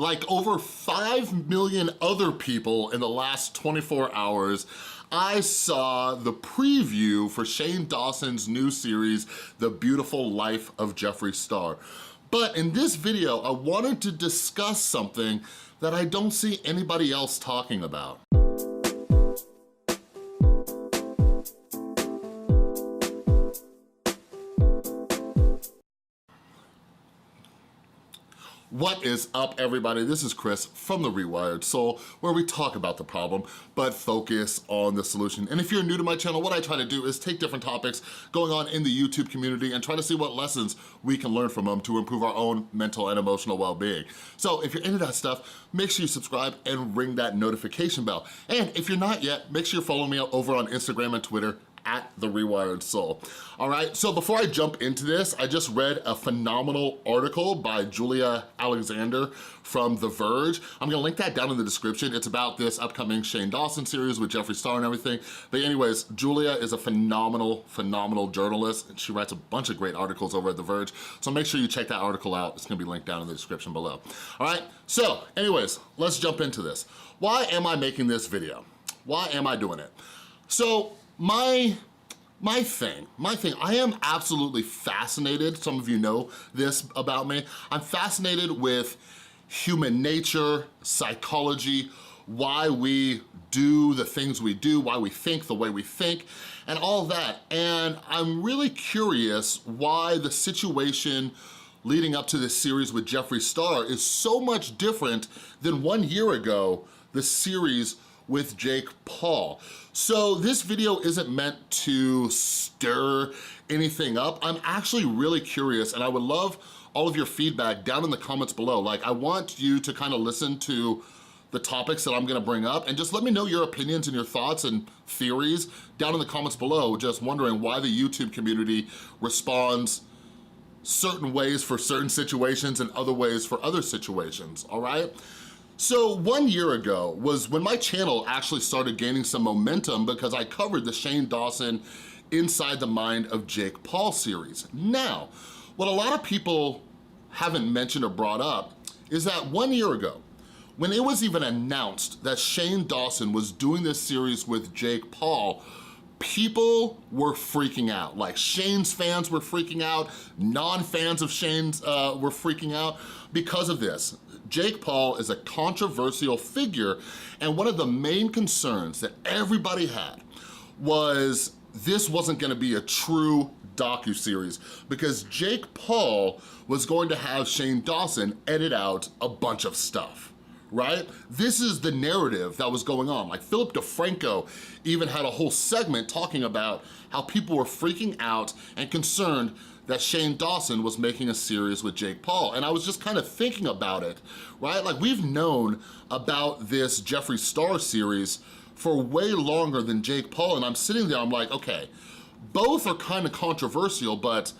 like over 5 million other people in the last 24 hours, I saw the preview for Shane Dawson's new series, The Beautiful Life of Jeffree Star. But in this video, I wanted to discuss something that I don't see anybody else talking about. What is up, everybody? This is Chris from The Rewired Soul, where we talk about the problem, but focus on the solution. And if you're new to my channel, what I try to do is take different topics going on in the YouTube community and try to see what lessons we can learn from them to improve our own mental and emotional well-being. So if you're into that stuff, make sure you subscribe and ring that notification bell. And if you're not yet, make sure you follow me over on Instagram and Twitter at The Rewired Soul. All right, so before I jump into this, I just read a phenomenal article by Julia Alexander from The Verge. I'm gonna link that down in the description. It's about this upcoming Shane Dawson series with Jeffree Star and everything. But anyways, Julia is a phenomenal journalist, and she writes a bunch of great articles over at The Verge. So make sure you check that article out. It's gonna be linked down in the description below. All right, so anyways, let's jump into this. Why am I making this video? Why am I doing it? So, my thing, I am absolutely fascinated, some of you know this about me, I'm fascinated with human nature, psychology, why we do the things we do, why we think the way we think, and all that. And I'm really curious why the situation leading up to this series with Jeffree Star is so much different than 1 year ago, the series with Jake Paul. So this video isn't meant to stir anything up. I'm actually really curious, and I would love all of your feedback down in the comments below. Like, I want you to kind of listen to the topics that I'm gonna bring up and just let me know your opinions and your thoughts and theories down in the comments below, just wondering why the YouTube community responds certain ways for certain situations and other ways for other situations, all right? So 1 year ago was when my channel actually started gaining some momentum because I covered the Shane Dawson Inside the Mind of Jake Paul series. Now, what a lot of people haven't mentioned or brought up is that 1 year ago, when it was even announced that Shane Dawson was doing this series with Jake Paul, people were freaking out. Like, Shane's fans were freaking out, non-fans of Shane's were freaking out because of this. Jake Paul is a controversial figure, and one of the main concerns that everybody had was this wasn't gonna be a true docuseries because Jake Paul was going to have Shane Dawson edit out a bunch of stuff, right? This is the narrative that was going on. Like, Philip DeFranco even had a whole segment talking about how people were freaking out and concerned that Shane Dawson was making a series with Jake Paul. And I was just kind of thinking about it, right? Like, we've known about this Jeffree Star series for way longer than Jake Paul, and I'm sitting there, I'm like, okay, both are kind of controversial, but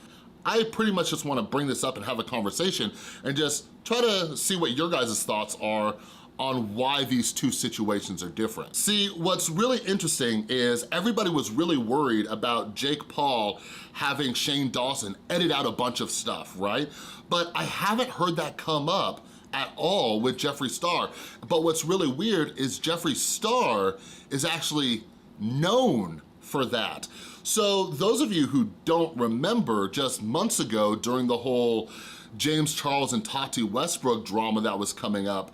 I pretty much just wanna bring this up and have a conversation and just try to see what your guys' thoughts are on why these two situations are different. See, what's really interesting is everybody was really worried about Jake Paul having Shane Dawson edit out a bunch of stuff, right? But I haven't heard that come up at all with Jeffree Star. But what's really weird is Jeffree Star is actually known for that. So those of you who don't remember, just months ago during the whole James Charles and Tati Westbrook drama that was coming up,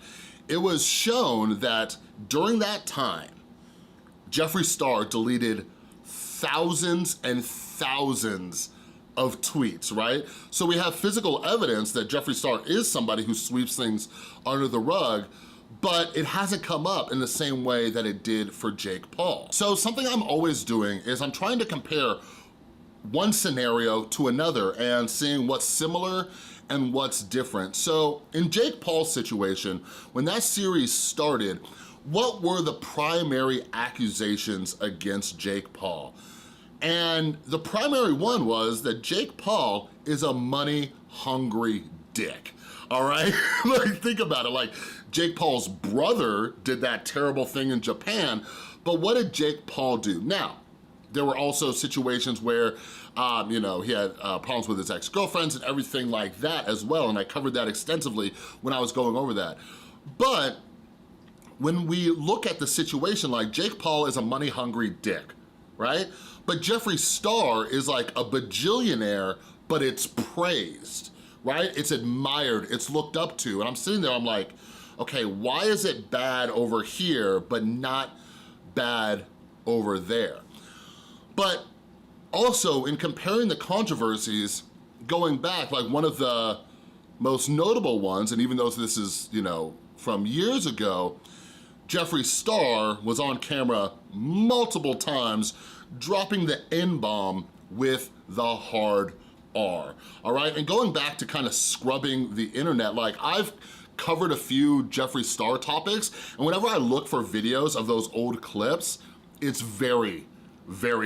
it was shown that during that time, Jeffree Star deleted thousands and thousands of tweets, right? So we have physical evidence that Jeffree Star is somebody who sweeps things under the rug, but it hasn't come up in the same way that it did for Jake Paul. So something I'm always doing is I'm trying to compare one scenario to another and seeing what's similar and what's different. So in Jake Paul's situation, when that series started, what were the primary accusations against Jake Paul? And the primary one was that Jake Paul is a money-hungry dick, all right? Like, think about it, like, Jake Paul's brother did that terrible thing in Japan, but what did Jake Paul do? Now, there were also situations where You know, he had problems with his ex-girlfriends and everything like that as well, and I covered that extensively when I was going over that. But when we look at the situation, like Jake Paul is a money-hungry dick, right? But Jeffree Star is like a bajillionaire, but it's praised, right? It's admired, it's looked up to, and I'm sitting there, I'm like, okay, why is it bad over here, but not bad over there? But also, in comparing the controversies, going back, like one of the most notable ones, and even though this is, you know, from years ago, Jeffree Star was on camera multiple times dropping the N-bomb with the hard R, all right? And going back to kind of scrubbing the internet, like I've covered a few Jeffree Star topics, and whenever I look for videos of those old clips, it's very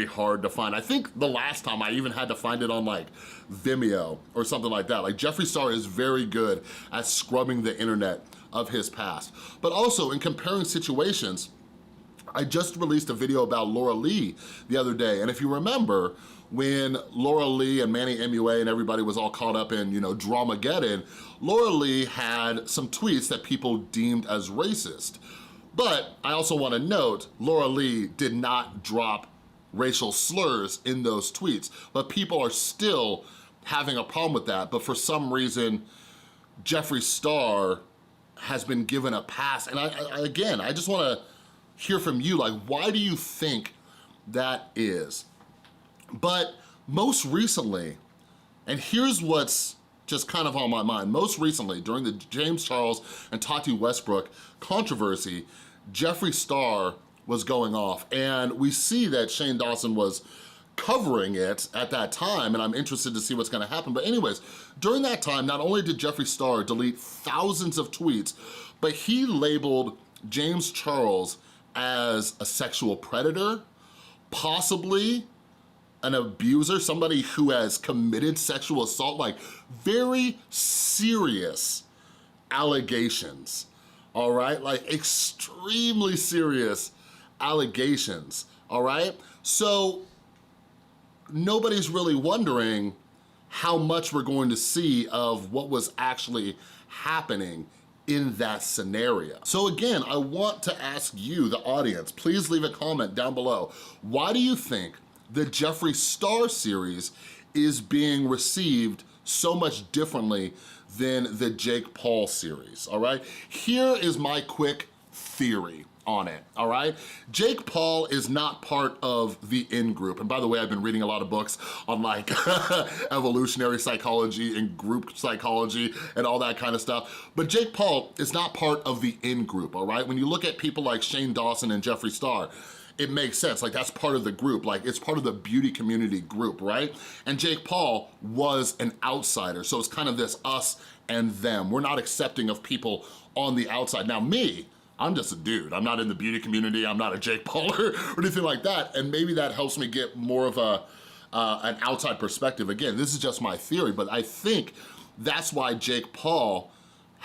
hard to find. I think the last time I even had to find it on like Vimeo or something like that. Like Jeffree Star is very good at scrubbing the internet of his past. But also in comparing situations, I just released a video about Laura Lee the other day, and if you remember, when Laura Lee and Manny MUA and everybody was all caught up in, you know, Dramageddon, Laura Lee had some tweets that people deemed as racist. But I also wanna note, Laura Lee did not drop racial slurs in those tweets, but people are still having a problem with that. But for some reason, Jeffree Star has been given a pass. And again, I just wanna hear from you, like, why do you think that is? But most recently, and here's what's just kind of on my mind, most recently, during the James Charles and Tati Westbrook controversy, Jeffree Star was going off, and we see that Shane Dawson was covering it at that time, and I'm interested to see what's gonna happen. But anyways, during that time, not only did Jeffree Star delete thousands of tweets, but he labeled James Charles as a sexual predator, possibly an abuser, somebody who has committed sexual assault, like very serious allegations, all right? Like extremely serious allegations, all right? So nobody's really wondering how much we're going to see of what was actually happening in that scenario. So again, I want to ask you, the audience, please leave a comment down below. Why do you think the Jeffree Star series is being received so much differently than the Jake Paul series, all right? Here is my quick theory on it, all right? Jake Paul is not part of the in-group. And by the way, I've been reading a lot of books on like evolutionary psychology and group psychology and all that kind of stuff. But Jake Paul is not part of the in-group, all right? When you look at people like Shane Dawson and Jeffree Star, it makes sense, like that's part of the group, like it's part of the beauty community group, right? And Jake Paul was an outsider, so it's kind of this us and them. We're not accepting of people on the outside. Now me, I'm just a dude. I'm not in the beauty community. I'm not a Jake Paul or anything like that. And maybe that helps me get more of an outside perspective. Again, this is just my theory, but I think that's why Jake Paul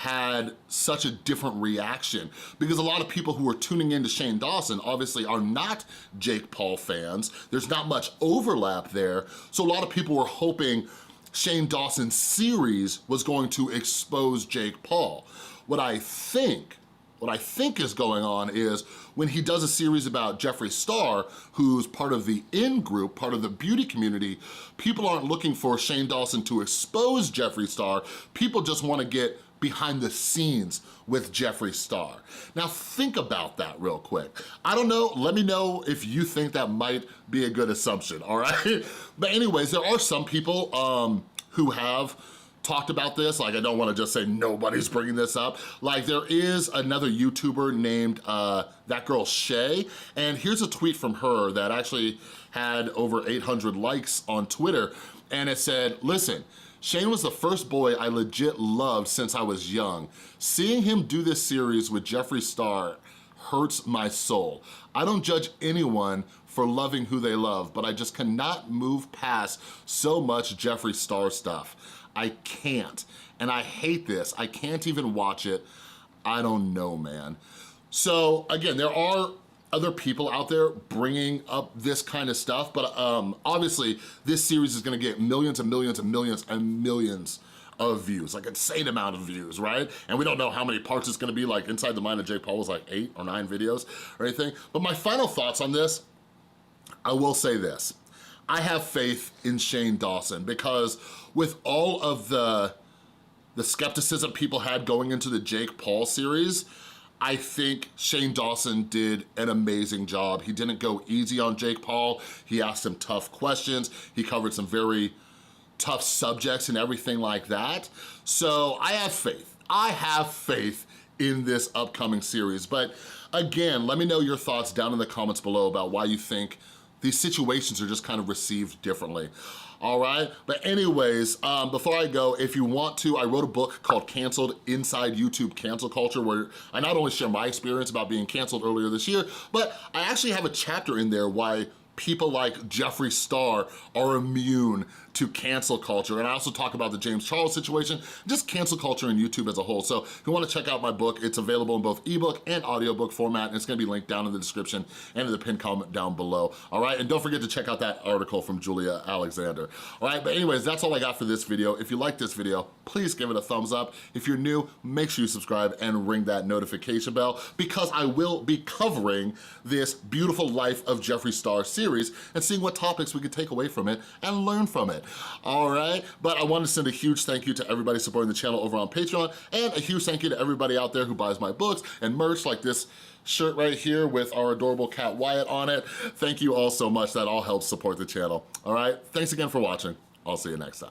had such a different reaction, because a lot of people who are tuning into Shane Dawson obviously are not Jake Paul fans. There's not much overlap there. So a lot of people were hoping Shane Dawson's series was going to expose Jake Paul. What I think is going on is when he does a series about Jeffree Star, who's part of the in-group, part of the beauty community, people aren't looking for Shane Dawson to expose Jeffree Star. People just wanna get behind the scenes with Jeffree Star. Now think about that real quick. I don't know, let me know if you think that might be a good assumption, all right? But anyways, there are some people who have talked about this, like I don't wanna just say nobody's bringing this up. Like there is another YouTuber named that girl Shay, and here's a tweet from her that actually had over 800 likes on Twitter, and it said, listen, Shane was the first boy I legit loved since I was young. Seeing him do this series with Jeffree Star hurts my soul. I don't judge anyone for loving who they love, but I just cannot move past so much Jeffree Star stuff. I can't, and I hate this. I can't even watch it. I don't know, man. So again, there are other people out there bringing up this kind of stuff, but obviously this series is gonna get millions and millions and millions and millions of views, like insane amount of views, right? And we don't know how many parts it's gonna be. Like Inside the Mind of Jake Paul was like 8 or 9 videos or anything. But my final thoughts on this, I will say this. I have faith in Shane Dawson because with all of the skepticism people had going into the Jake Paul series, I think Shane Dawson did an amazing job. He didn't go easy on Jake Paul. He asked some tough questions. He covered some very tough subjects and everything like that. So I have faith. I have faith in this upcoming series. But again, let me know your thoughts down in the comments below about why you think these situations are just kind of received differently. All right, but anyways, before I go, if you want to, I wrote a book called Canceled: Inside YouTube Cancel Culture, where I not only share my experience about being canceled earlier this year, but I actually have a chapter in there why people like Jeffree Star are immune to cancel culture. And I also talk about the James Charles situation, just cancel culture in YouTube as a whole. So if you wanna check out my book, it's available in both ebook and audiobook format, and it's gonna be linked down in the description and in the pinned comment down below, all right? And don't forget to check out that article from Julia Alexander, all right? But anyways, that's all I got for this video. If you like this video, please give it a thumbs up. If you're new, make sure you subscribe and ring that notification bell, because I will be covering this Beautiful Life of Jeffree Star series and seeing what topics we could take away from it and learn from it, all right? But I want to send a huge thank you to everybody supporting the channel over on Patreon, and a huge thank you to everybody out there who buys my books and merch like this shirt right here with our adorable cat Wyatt on it. Thank you all so much. That all helps support the channel, all right? Thanks again for watching. I'll see you next time.